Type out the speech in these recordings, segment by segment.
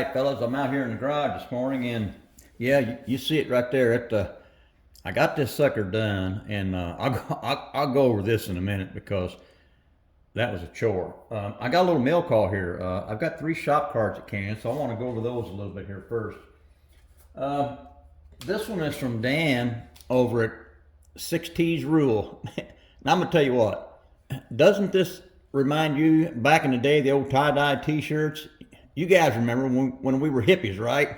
right, fellas, I'm out here in the garage this morning, and yeah, you see it right there. I got this sucker done, and I'll go over this in a minute because that was a chore. I got a little mail call here. I've got 3 shop cards that came in, so I want to go over those a little bit here first. This one is from Dan over at 6T's Rule. And I'm gonna tell you what, doesn't this remind you back in the day, the old tie-dye t-shirts? You guys remember when we were hippies, right?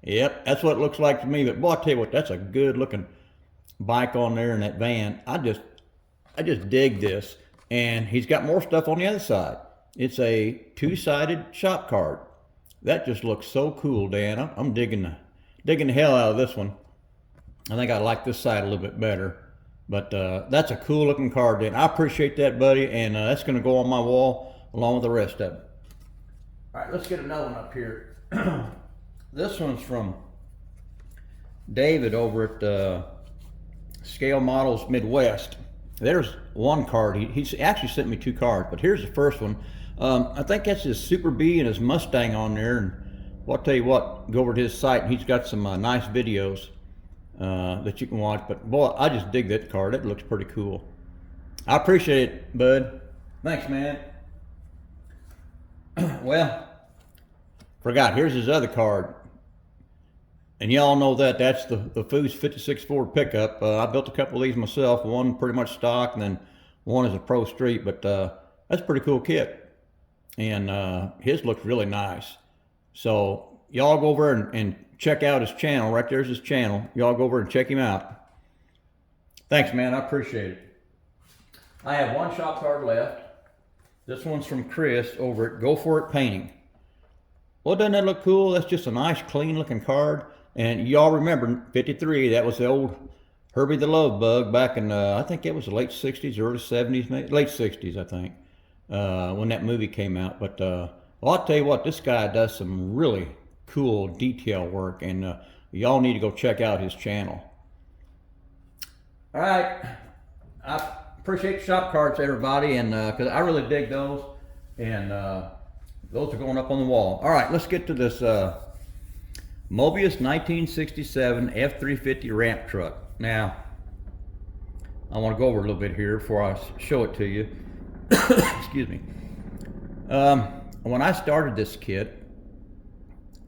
Yep, that's what it looks like to me. But boy, I tell you what, that's a good looking bike on there in that van. I just dig this. And he's got more stuff on the other side. It's a 2-sided shop card. That just looks so cool, Dan. I'm digging the hell out of this one. I think I like this side a little bit better. But that's a cool looking card, Dan. I appreciate that, buddy. And that's gonna go on my wall along with the rest of it. All right, let's get another one up here. This one's from David over at Scale Models Midwest. There's one card. He's actually sent me 2 cards, but here's the first one. I think that's his Super B and his Mustang on there. And well, I'll tell you what, go over to his site and he's got some nice videos that you can watch. But boy, I just dig that card. It looks pretty cool. I appreciate it, bud. Thanks, man. Well, forgot, here's his other card. And y'all know that's the Foos 56 Ford pickup. I built a couple of these myself, one pretty much stock, and then one is a Pro Street, but that's a pretty cool kit. And his looks really nice. So y'all go over and check out his channel. Right there's his channel. Y'all go over and check him out. Thanks, man, I appreciate it. I have 1 shop card left. This one's from Chris over at Go For It Painting. Well, doesn't that look cool? That's just a nice, clean looking card. And y'all remember 53, that was the old Herbie the Love Bug back in, I think it was the late 60s, early 70s, maybe, late 60s, I think, when that movie came out. But well, I'll tell you what, this guy does some really cool detail work, and y'all need to go check out his channel. All right, I appreciate shop cards, everybody, and because I really dig those, and those are going up on the wall. All right, let's get to this Moebius 1967 F-350 ramp truck. Now, I want to go over a little bit here before I show it to you. Excuse me. When I started this kit,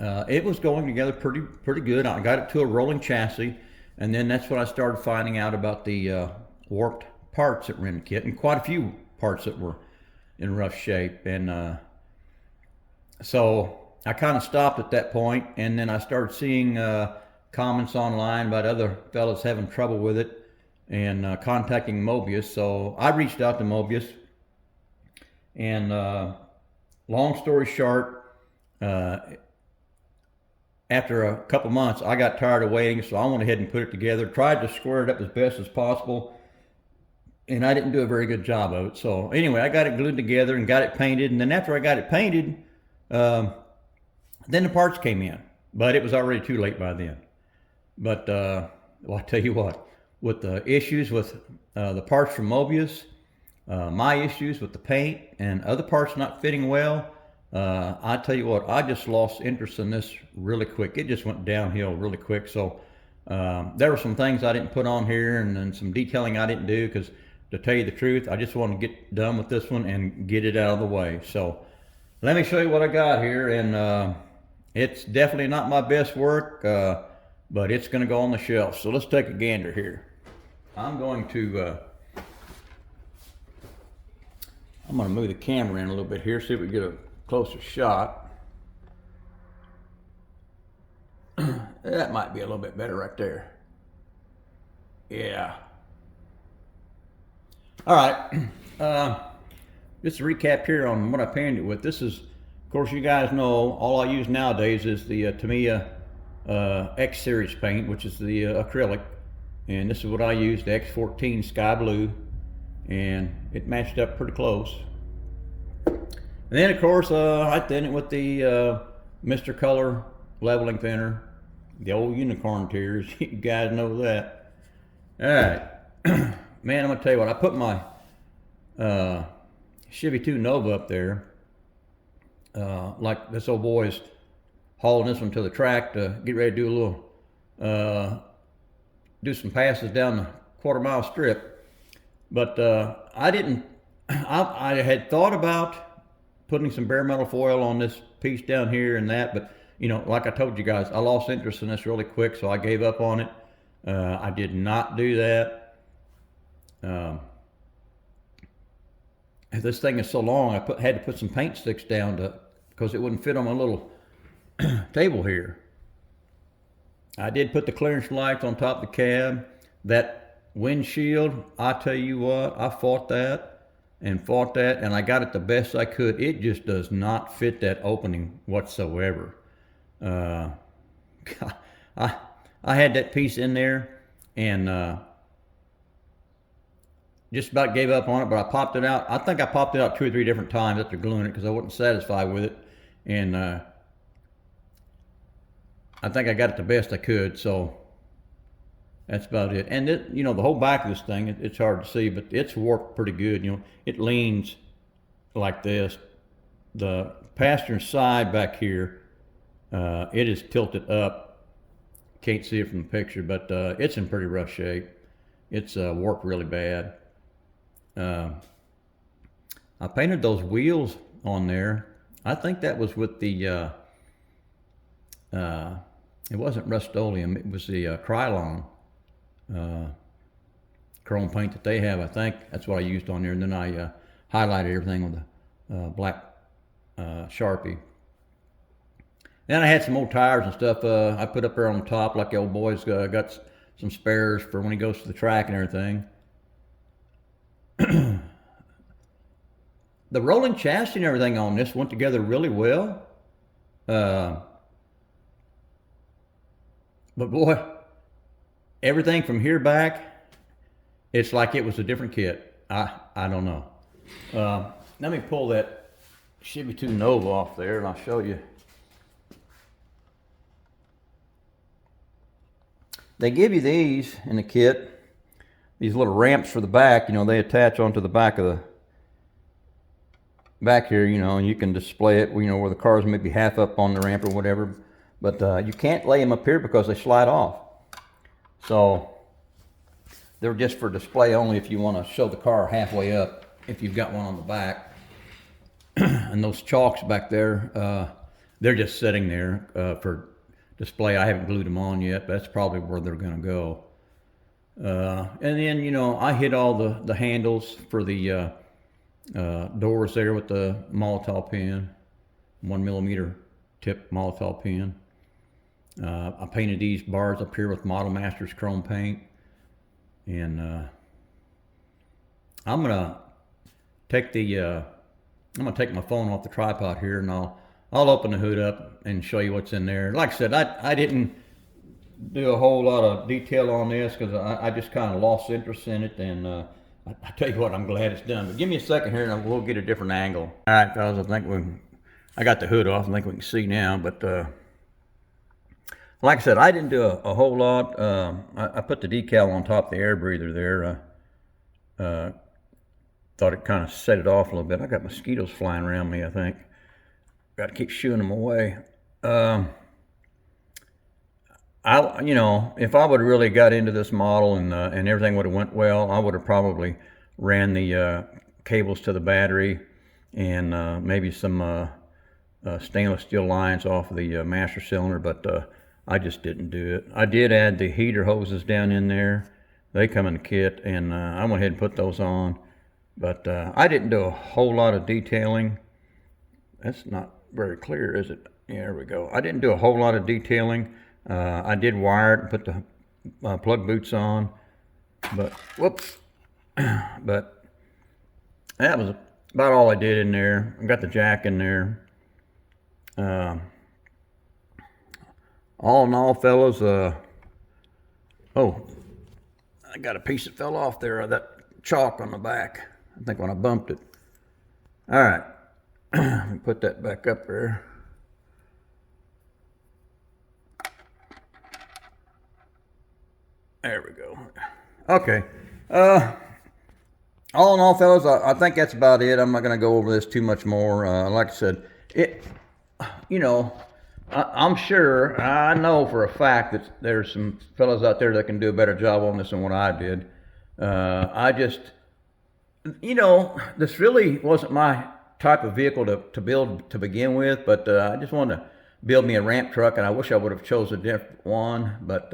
it was going together pretty good. I got it to a rolling chassis, and then that's when I started finding out about the warped parts that were in the kit, and quite a few parts that were in rough shape. And so I kind of stopped at that point, and then I started seeing comments online about other fellas having trouble with it, and contacting Moebius. So I reached out to Moebius, and long story short, after a couple months, I got tired of waiting, so I went ahead and put it together, tried to square it up as best as possible, and I didn't do a very good job of it. So anyway, I got it glued together and got it painted, and then after I got it painted, then the parts came in, but it was already too late by then. But well, I'll tell you what, with the issues with the parts from Moebius, my issues with the paint and other parts not fitting well, I tell you what, I just lost interest in this really quick. It just went downhill really quick. So there were some things I didn't put on here, and then some detailing I didn't do, because to tell you the truth, I just want to get done with this one and get it out of the way. So let me show you what I got here, and it's definitely not my best work, but it's going to go on the shelf. So let's take a gander here. I'm going to move the camera in a little bit here, see if we get a closer shot. That might be a little bit better right there. Yeah. All right. Just a recap here on what I painted it with. This is, of course, you guys know, all I use nowadays is the Tamiya X Series paint, which is the acrylic. And this is what I used, the X14 Sky Blue. And it matched up pretty close. And then, of course, I thinned it with the Mr. Color leveling thinner, the old unicorn tears. You guys know that. All right. Man, I'm going to tell you what, I put my Chevy 2 Nova up there, like this old boy's hauling this one to the track to get ready to do a little, do some passes down the quarter-mile strip. But I didn't, I had thought about putting some bare metal foil on this piece down here and that, but you know, like I told you guys, I lost interest in this really quick, so I gave up on it. I did not do that. This thing is so long, I had to put some paint sticks down because it wouldn't fit on my little table here. I did put the clearance lights on top of the cab. That windshield, I tell you what, I fought that, and I got it the best I could. It just does not fit that opening whatsoever. I had that piece in there, and just about gave up on it, but I popped it out. I think I popped it out 2 or 3 different times after gluing it because I wasn't satisfied with it. And I think I got it the best I could, so that's about it. And it, you know, the whole back of this thing, it's hard to see, but it's warped pretty good. You know, it leans like this. The passenger side back here, it is tilted up. Can't see it from the picture, but it's in pretty rough shape. It's warped really bad. I painted those wheels on there. I think that was with the, it wasn't Rust-Oleum, it was the Krylon chrome paint that they have. I think that's what I used on there, and then I highlighted everything with a black Sharpie. Then I had some old tires and stuff I put up there on the top, like the old boys got some spares for when he goes to the track and everything. The rolling chassis and everything on this went together really well. But boy, everything from here back, it's like it was a different kit. I don't know. Let me pull that Chevy 2 Nova off there and I'll show you. They give you these in the kit, these little ramps for the back. You know, they attach onto the back of the back here, you know, and you can display it, you know, where the car's maybe half up on the ramp or whatever. But you can't lay them up here because they slide off. So they're just for display only if you want to show the car halfway up, if you've got one on the back. And those chalks back there, they're just sitting there for display. I haven't glued them on yet, but that's probably where they're going to go. And then, you know, I hit all the handles for the doors there with the Molotov pin, 1mm tip Molotov pin. I painted these bars up here with Model Masters chrome paint, and I'm gonna take my phone off the tripod here, and I'll open the hood up and show you what's in there. Like I said, I didn't do a whole lot of detail on this because I just kind of lost interest in it, and I tell you what, I'm glad it's done. But give me a second here and we'll get a different angle. All right, fellas, I got the hood off. I think we can see now, but like I said, I didn't do a whole lot. I put the decal on top of the air breather there. Thought it kind of set it off a little bit. I got mosquitoes flying around me, I think. Got to keep shooing them away. You know, if I would have really got into this model and everything would have went well, I would have probably ran the cables to the battery and maybe some stainless steel lines off of the master cylinder, but I just didn't do it. I did add the heater hoses down in there. They come in the kit, and I went ahead and put those on, but I didn't do a whole lot of detailing. That's not very clear, is it? Yeah, there we go. I didn't do a whole lot of detailing. I did wire it and put the plug boots on, but whoops. But that was about all I did in there. I got the jack in there. All in all, fellas, oh, I got a piece that fell off there of that chalk on the back. I think when I bumped it. All right, let me put that back up there. There we go. Okay. All in all, fellas, I think that's about it. I'm not going to go over this too much more. Like I said, you know, I'm sure, I know for a fact that there's some fellows out there that can do a better job on this than what I did. I just, this really wasn't my type of vehicle to build to begin with, but I just wanted to build me a ramp truck, and I wish I would have chose a different one, but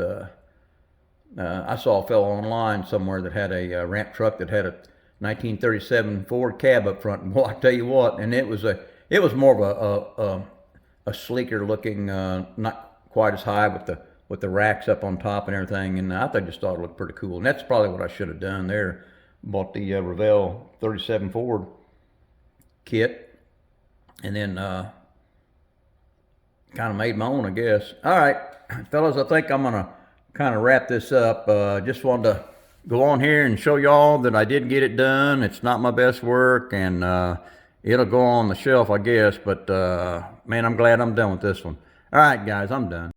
I saw a fellow online somewhere that had a ramp truck that had a 1937 Ford cab up front, and boy, I tell you what, and it was more of a sleeker looking, not quite as high with the racks up on top and everything, and just thought it looked pretty cool, and that's probably what I should have done there. Bought the Revell 37 Ford kit, and then kind of made my own, I guess. All right, fellas, I think I'm gonna kind of wrap this up. Just wanted to go on here and show y'all that I did get it done. It's not my best work, and it'll go on the shelf, I guess, but man, I'm glad I'm done with this one. All right, guys, I'm done.